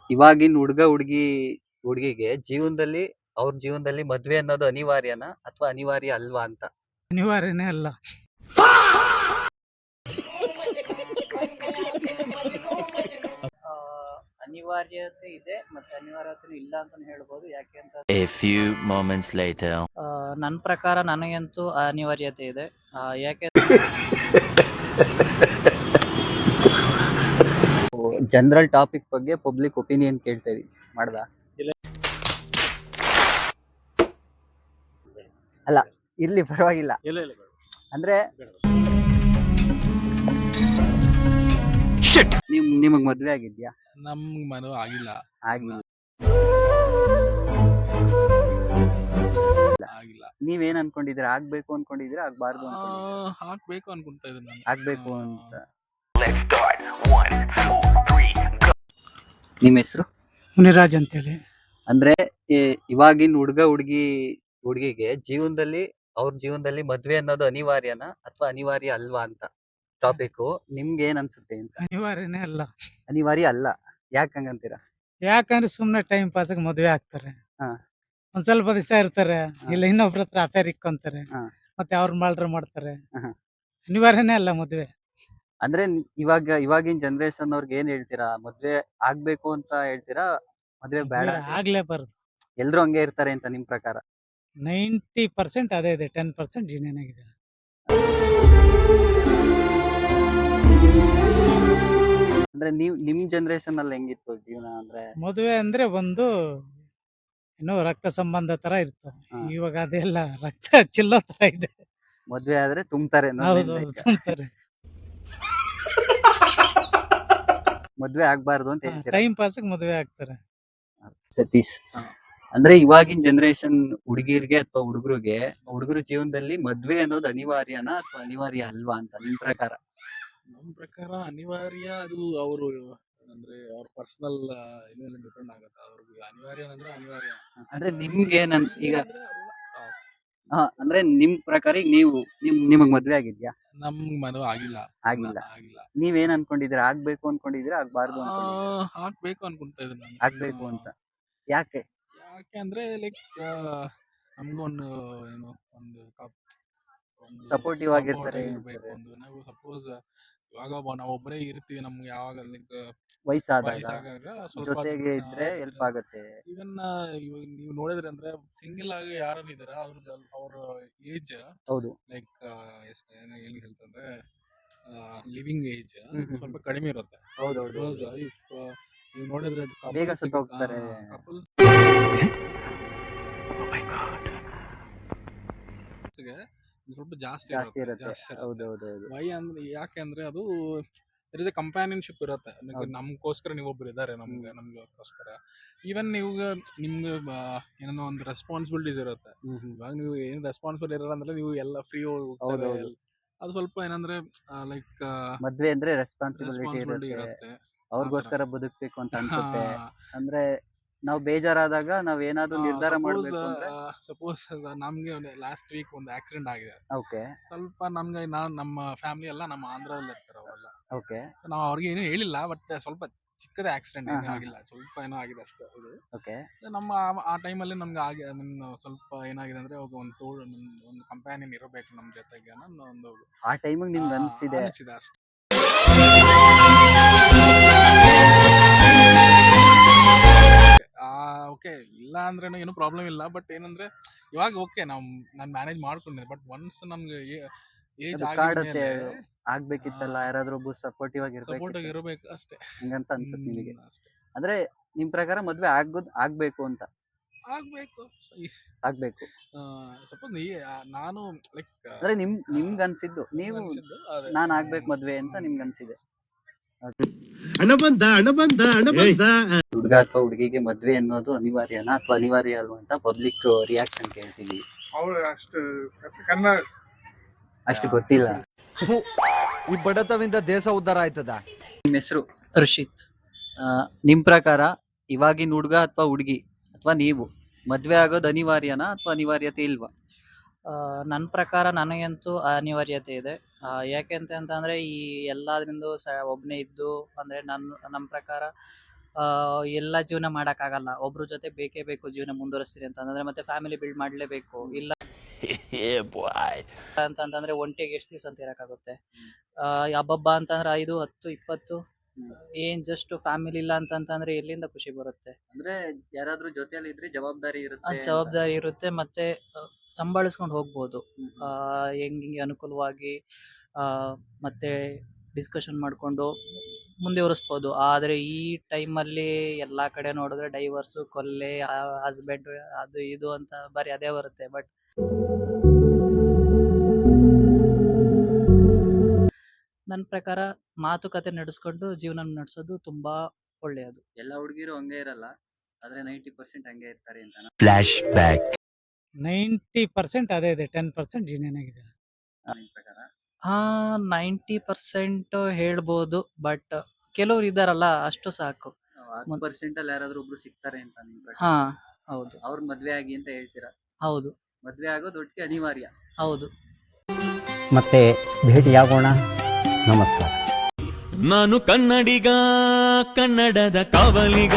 ಇವಾಗಿನ ಹುಡುಗಿಗೆ ಅವ್ರ ಜೀವನದಲ್ಲಿ ಮದ್ವೆ ಅನ್ನೋದು ಅನಿವಾರ್ಯನಾ ಅಥವಾ ಅನಿವಾರ್ಯ ಅಲ್ವಾ ಅಂತ? ಅನಿವಾರ್ಯನೇ ಅಲ್ಲ. ಅನಿವಾರ್ಯತೆ ಇದೆ ಮತ್ತೆ ಅನಿವಾರ್ಯತೆ ಇಲ್ಲ ಅಂತಾನು ಹೇಳ್ಬೋದು. ಯಾಕೆ ಅಂತ A few moments later. ನನ್ನ ಪ್ರಕಾರ ನನಗಂತೂ ಅನಿವಾರ್ಯತೆ ಇದೆ. ಯಾಕೆ ಜನರಲ್ ಟಾಪಿಕ್ ಬಗ್ಗೆ ಪಬ್ಲಿಕ್ ಒಪಿನಿಯನ್ ಕೇಳ್ತಾ ಇದೀವಿ, ಮಾಡ್ದಾ? ಅಲ್ಲ, ಇರ್ಲಿ ಪರವಾಗಿಲ್ಲ. ಅಂದ್ರೆ ನಿಮಗ್ ಮದ್ವೆ ಆಗಿದ್ಯಾ? ನಮ್ಗ್ ಮದುವೆ ಆಗಿಲ್ಲ. ಆಗಿಲ್ಲ. ಆಗಿಲ್ಲ. ನೀವೇನ್ ಅನ್ಕೊಂಡಿದೀರಾ? ಆಗ್ಬೇಕು ಅನ್ಕೊಂಡಿದೀರಾ ಆಗ್ಬಾರ್ದು ಅನ್ಕೊಂಡಿದೀರಾ? ಹಾಕ್ಬೇಕು ಅನ್ಕೊಂತಾ ಇದ್ದೀನಿ ನಾನು. ಆಗ್ಬೇಕು ಅಂತ. ನಿಮ್ ಹೆಸರು? ಮುನಿರಾಜ್ ಅಂತೇಳಿ. ಅಂದ್ರೆ ಇವಾಗಿನ ಹುಡುಗಿಗೆ ಅವ್ರ ಜೀವನದಲ್ಲಿ ಮದ್ವೆ ಅನ್ನೋದು ಅನಿವಾರ್ಯನಾ ಅಥವಾ ಅನಿವಾರ್ಯ ಅಲ್ವಾ ಅಂತ ಟಾಪಿಕ್. ನಿಮ್ಗೆ ಏನ್ ಅನ್ಸುತ್ತೆ ಅಂತ? ಅನಿವಾರ್ಯನೇ ಅಲ್ಲ. ಅನಿವಾರ್ಯ ಅಲ್ಲ. ಯಾಕೆ ಹಂಗಂತೀರಾ? ಯಾಕಂದ್ರೆ ಸುಮ್ನೆ ಟೈಮ್ ಪಾಸ್ಗೆ ಮದುವೆ ಆಗ್ತಾರೆ. ಹಾ. ಒಂದ್ ಸ್ವಲ್ಪ ದಿವಸ ಇರ್ತಾರೆ, ಇಲ್ಲ ಇನ್ನೊಬ್ರ ಹತ್ರ ಅಫೇರ್ ಇಕ್ಕೊಂತಾರೆ, ಹಾ. ಮತ್ತೆ ಅವ್ರ ಮರ್ಡರ್ ಮಾಡ್ತಾರೆ. ಹಾ. ಅನಿವಾರ್ಯನೇ ಅಲ್ಲ ಮದುವೆ. ಅಂದ್ರೆ ಇವಾಗಿನ ಜನರೇಷನ್ ಅವ್ರಿಗೆ ಏನ್ ಹೇಳ್ತೀರಾ? ಮದ್ವೆ ಆಗ್ಬೇಕು ಅಂತ ಹೇಳ್ತೀರಾ? ಮದ್ವೆ ಬೇಡ ಆಗ್ಲೇಬಾರ್ದು. ಎಲ್ರು ಹಂಗೆ ಇರ್ತಾರೆ ಅಂತ ನಿಮ್ ಪ್ರಕಾರ? 90% ಅದೇ ಇದೆ, 10% ಜೀನಿಯನ್ ಆಗಿದೆ. ಅಂದ್ರೆ ನಿಮ್ ಜನರೇಷನ್ ಅಲ್ಲಿ ಹೆಂಗಿತ್ತು ಜೀವನ? ಅಂದ್ರೆ ಮದುವೆ ಅಂದ್ರೆ ಒಂದು ಏನೋ ರಕ್ತ ಸಂಬಂಧ ತರ ಇರ್ತವೆ. ಇವಾಗ ಅದೆಲ್ಲ ರಕ್ತ ಚಿಲ್ಲೋ ತರ ಇದೆ. ಮದ್ವೆ ಆದ್ರೆ ತುಂಬ್ತಾರೆ. ಹೌದು, ತುಂಬ್ತಾರೆ. ಮದ್ವೆ ಆಗ್ಬಾರ್ದು ಅಂತ ಹೇಳ್ತೀರಾ? ಟೈಮ್ ಪಾಸ್ಗೆ ಮದುವೆ ಆಗ್ತಾರೆ. ಸತೀಶ್, ಅಂದ್ರೆ ಇವಾಗಿನ ಜನರೇಷನ್ ಹುಡುಗಿರ್ಗೆ ಅಥವಾ ಹುಡುಗರ ಜೀವನದಲ್ಲಿ ಮದ್ವೆ ಅನ್ನೋದು ಅನಿವಾರ್ಯನಾ ಅಥವಾ ಅನಿವಾರ್ಯ ಅಲ್ವಾ ಅಂತ ನಿಮ್ ಪ್ರಕಾರ? ನಮ್ ಪ್ರಕಾರ ಅನಿವಾರ್ಯ. ಅದು ಅವರು ಅಂದ್ರೆ ಅವ್ರ ಪರ್ಸನಲ್ ಇದ್ಮೇಲೆ ಡಿಪೆಂಡ್ ಆಗುತ್ತೆ. ಅವ್ರಿಗೆ ಅನಿವಾರ್ಯ ಅಂದ್ರೆ ಅನಿವಾರ್ಯ. ಅಂದ್ರೆ ನಿಮ್ಗೆ ಈಗ ಅಂದ್ರೆ ನಿಮ್ ಪ್ರಕಾರ ಈಗ ನಿಮಗ್ ಮದ್ವೆ ಆಗಿದ್ಯಾ? ನಮ್ಗ್ ಮದುವೆ ಆಗಿಲ್ಲ. ಆಗಿಲ್ಲ. ನೀವೇನ್ ಅನ್ಕೊಂಡಿದೀರಾ? ಆಗ್ಬೇಕು ಅನ್ಕೊಂಡಿದೀರಾ ಆಗ್ಬಾರ್ದು ಅನ್ಕೊಂಡಿದೀರಾ? ಹಾಕ್ಬೇಕು ಅನ್ಕೊಂತಾ ಇದ್ದೀನಿ ನಾನು. ಆಗ್ಬೇಕು ಅಂತ. ಯಾಕೆ ಅಂದ್ರೆ ಲೈಕ್ ನಮ್ಗೂ ಒಂದು ಏನು ಒಂದು ಸಪೋರ್ಟಿವ್ ಆಗಿರ್ತಾರೆ ಇರ್ಬೇಕು. ನಾವು ಸಪೋಸ್ ಇವಾಗ ನಾವು ಒಬ್ಬರೇ ಇರ್ತೀವಿ, ನಮ್ಗೆ ಯಾವಾಗ ಲೈಕ್ ವಯಸ್ಸಾದಾಗ ಸ್ವಲ್ಪ ಜೊತೆಗೆ ಇದ್ರೆ ಹೆಲ್ಪ್ ಆಗುತ್ತೆ. ಇವನ್ ನೀವು ನೋಡಿದ್ರೆ ಅಂದ್ರೆ ಸಿಂಗಲ್ ಆಗಿ ಯಾರು ಇದಾರ ಅವ್ರ ಏಜ್ ಹೌದು. ಲೈಕ್ ಏನ್ ಹೇಳ್ತಂದ್ರೆ ಲಿವಿಂಗ್ ಏಜ್ ಸ್ವಲ್ಪ ಕಡಿಮೆ ಇರುತ್ತೆ. ನೀವು ನೋಡಿದ್ರೆ ಬೇಗ ಸತ್ತು ಹೋಗ್ತಾರೆ. ಸ್ವಲ್ಪ ಜಾಸ್ತಿ ಇರುತ್ತೆ. ಹೌದೌದು. ವೈ ಅಂದ್ರೆ ಯಾಕೆ ಅಂದ್ರೆ ಅದು ಕಂಪ್ಯಾನಿಯನ್ಶಿಪ್ ಇರುತ್ತೆ. ನಮ್ಗೋಸ್ಕರ ನೀವೊಬ್ರು ಇದಾರೆ, ನಮ್ಗೋಸ್ಕರ. ಈವನ್ ನಿಮ್ಗೆ ಏನೋ ಒಂದು ರೆಸ್ಪಾನ್ಸಿಬಿಲಿಟೀಸ್ ಇರುತ್ತೆ. ಇವಾಗ ನೀವು ಏನ್ ರೆಸ್ಪಾನ್ಸಿಬಲ್ ಇರಲ್ಲ ಅಂದ್ರೆ ನೀವು ಎಲ್ಲ ಫ್ರೀ ಹೋಗ್ತಾರೆ. ಅದು ಸ್ವಲ್ಪ ಏನಂದ್ರೆ ಲೈಕ್ ಮದ್ವೆ ಅಂದ್ರೆ ರೆಸ್ಪಾನ್ಸಿಬಿಲಿಟಿ ಇರುತ್ತೆ. ಅವ್ರಿಗೋಸ್ಕರ ಬದುಕ್ಬೇಕು ಅಂತ ಅನ್ಸುತ್ತೆ. ಅಂದ್ರೆ ನಾವು ಬೇಜಾರಾದಾಗ ನಾವ್ ಏನಾದ್ರು ನಿರ್ಧಾರ ಮಾಡ್ಬೇಕು ಅಂದ್ರೆ ಸಪೋಸ್ ನಮ್ಗೆ ಲಾಸ್ಟ್ ವೀಕ್ ಒಂದು ಆಕ್ಸಿಡೆಂಟ್ ಆಗಿದೆ. ಓಕೆ. ಸ್ವಲ್ಪ ನಮ್ಗೆ ನಮ್ಮ ಫ್ಯಾಮಿಲಿ ಎಲ್ಲ ನಮ್ಮ ಆಂಧ್ರದಲ್ಲಿ ಇರ್ತಾರೆ ಅವರೆಲ್ಲ. ಓಕೆ. ನಾವು ಅವ್ರಿಗೆ ಏನು ಹೇಳಿಲ್ಲ, ಬಟ್ ಸ್ವಲ್ಪ ಚಿಕ್ಕದ ಆಕ್ಸಿಡೆಂಟ್ ಏನೂ ಆಗಿಲ್ಲ, ಸ್ವಲ್ಪ ಏನೋ ಆಗಿದೆ ಅಷ್ಟೇ. ಇದು ಓಕೆ. ನಮ್ಮ ಆ ಟೈಮಲ್ಲಿ ನಮ್ಗೆ ಸ್ವಲ್ಪ ಏನಾಗಿದೆ ಅಂದ್ರೆ ಒಂದು ಕಂಪ್ಯಾನಿಯನ್ ಇರಬೇಕು ನಮ್ಮ ಜೊತೆಗೆ ಅನ್ನೋ ಒಂದು ಆ ಟೈಮಿಗೆ ನಿಮ್ಗೆ ಅನಿಸಿದೆ ಅಷ್ಟೇ. ಓಕೆ, ಇಲ್ಲ ಅಂದ್ರೆ ಏನು ಪ್ರಾಬ್ಲಮ್ ಇಲ್ಲ. ಬಟ್ ಏನಂದ್ರೆ ಇವಾಗ ಓಕೆ ನಾನು ಮ್ಯಾನೇಜ್ ಮಾಡ್ಕೊಂಡಿದ್ದೆ. ಬಟ್ ಒನ್ಸ್ ನಮ್ಗೆ ಏಜ್ ಕಾಡುತ್ತೆ, ಆಗ್ಬೇಕಿತ್ತಲ್ಲ ಯಾರಾದ್ರೂ ಒಬ್ಬ ಸಪೋರ್ಟಿವ್ ಇರಬೇಕು ಅಷ್ಟೇ ಹಂಗಂತ ಅನ್ಸುತ್ತೆ ನಿಮಗೆ? ಅಂದ್ರೆ ನಿಮ್ ಪ್ರಕಾರ ಮದ್ವೆ ಆಗ್ಬೇಕು ಅಂತ? ಆಗ್ಬೇಕು. ಸಪೋಸ್ ನಾನು ಲೈಕ್ ಅಂದ್ರೆ ನಿಮ್ಗೆ ಅನ್ಸಿದ್ದು, ನೀವು ನಾನ್ ಆಗ್ಬೇಕು ಮದ್ವೆ ಅಂತ ನಿಮ್ಗೆ ಅನ್ಸಿದೆ. ಹುಡುಗ ಅಥವಾ ಹುಡುಗಿಗೆ ಮದ್ವೆ ಅನ್ನೋದು ಅನಿವಾರ್ಯನಾ ಅಥವಾ ಅನಿವಾರ್ಯ ಅಲ್ವಾ ಅಂತ ಪಬ್ಲಿಕ್ ರಿಯಾಕ್ಷನ್ ಕೇಳ್ತಿದೀವಿ. ಅಷ್ಟು ಗೊತ್ತಿಲ್ಲ. ಈ ಬಡತವಿಂದ ದೇಶ ಉದ್ಧಾರ ಆಯ್ತದ. ನಿಮ್ಮ ಹೆಸರು? ಋಷಿತ್. ನಿಮ್ ಪ್ರಕಾರ ಇವಾಗಿನ ಹುಡುಗ ಅಥವಾ ಹುಡುಗಿ ಅಥವಾ ನೀವು ಮದ್ವೆ ಆಗೋದು ಅನಿವಾರ್ಯನಾ ಅಥವಾ ಅನಿವಾರ್ಯತೆ ಇಲ್ವಾ? ನನ್ನ ಪ್ರಕಾರ ನನಗಂತೂ ಅನಿವಾರ್ಯತೆ ಇದೆ. ಯಾಕೆ ಅಂತಂದ್ರೆ ಈ ಎಲ್ಲಾದ್ರಿಂದ ಒಬ್ಬನೇ ಇದ್ದು ಅಂದ್ರೆ ನಮ್ಮ ಪ್ರಕಾರ ಎಲ್ಲ ಜೀವನ ಮಾಡಕ್ಕಾಗಲ್ಲ, ಒಬ್ರ ಜೊತೆ ಬೇಕೇ ಬೇಕು ಜೀವನ ಮುಂದುವರಿಸ್ತೀರಿ ಅಂತಂದ್ರೆ, ಮತ್ತೆ ಫ್ಯಾಮಿಲಿ ಬಿಲ್ಡ್ ಮಾಡ್ಲೇಬೇಕು. ಇಲ್ಲ Yeah, boy. ಅಂತಂದ್ರೆ ಒಂಟಿಗೆ ಎಷ್ಟು ದಿವಸ ಅಂತ ಇರಕ್ಕಾಗುತ್ತೆ? ಹಬ್ಬಬ್ಬ ಅಂತಂದ್ರೆ 5, 10, 20 ಏನ್ ಜಸ್ಟ್ ಫ್ಯಾಮಿಲಿ ಇಲ್ಲ ಅಂತಂತಂದ್ರೆ ಎಲ್ಲಿಂದ ಖುಷಿ ಬರುತ್ತೆ? ಅಂದ್ರೆ ಯಾರಾದ್ರೂ ಜೊತೆಯಲ್ಲಿ ಇದ್ರೆ ಜವಾಬ್ದಾರಿ ಆ ಇರುತ್ತೆ ಅಂತ. ಜವಾಬ್ದಾರಿ ಇರುತ್ತೆ, ಮತ್ತೆ ಸಂಭಾಳಿಸ್ಕೊಂಡು ಹೋಗ್ಬೋದು. ಹ್ಮ್. ಹೆಂಗೆ ಅನುಕೂಲವಾಗಿ ಮತ್ತೆ ಡಿಸ್ಕಷನ್ ಮಾಡ್ಕೊಂಡು ಮುಂದುವರಿಸ್ಬೋದು. ಆದ್ರೆ ಈ ಟೈಮಲ್ಲಿ ಎಲ್ಲಾ ಕಡೆ ನೋಡಿದ್ರೆ ಡೈವರ್ಸು, ಕೊಲ್ಲೆ, ಹಸ್ಬೆಂಡ್ ಅದು ಇದು ಅಂತ ಬರೀ ಅದೇ ಬರುತ್ತೆ. ಬಟ್ ನನ್ನ ಪ್ರಕಾರ ಮಾತುಕತೆ ನಡೆಸ್ಕೊಂಡು ಜೀವನ ನಡೆಸೋದು ತುಂಬಾ ಒಳ್ಳೆಯದು. ಎಲ್ಲ ಹುಡುಗಿರು ಹಂಗೆ ಇರಲ್ಲ, ಆದ್ರೆ 90% ಹಂಗೆ ಇರ್ತಾರೆ ಅಂತ Flashback. 90% ಅದೇ ಇದೆ, 10% ಜೀನಿಯನ್ ಆಗಿದೆ. ನಿಮ್ ಪ್ರಕಾರ. 90% ಹೇಳ್ಬೋದು, ಬಟ್ ಕೆಲವ್ರು ಇದಾರಲ್ಲ ಅಷ್ಟು ಸಾಕು. 10% ಅಲ್ಲಿ ಯಾರಾದ್ರೂ ಒಬ್ರು ಸಿಗ್ತಾರೆ ಅಂತ ನಿಮ್ ಪ್ರಕಾರ. ಹಾ, ಹೌದು ಅವ್ರ ಮದ್ವೆ ಆಗಿ ಅಂತ ಹೇಳ್ತೀರಾ? ಹೌದು ಮದ್ವೆ ಆಗೋದು ಒಟ್ಟಿಗೆ ಅನಿವಾರ್ಯ. ಹೌದು. ಮತ್ತೆ ಭೇಟಿಯಾಗೋಣ. ನಮಸ್ಕಾರ. ನಾನು ಕನ್ನಡಿಗ, ಕನ್ನಡದ ಕಾವಲಿಗ.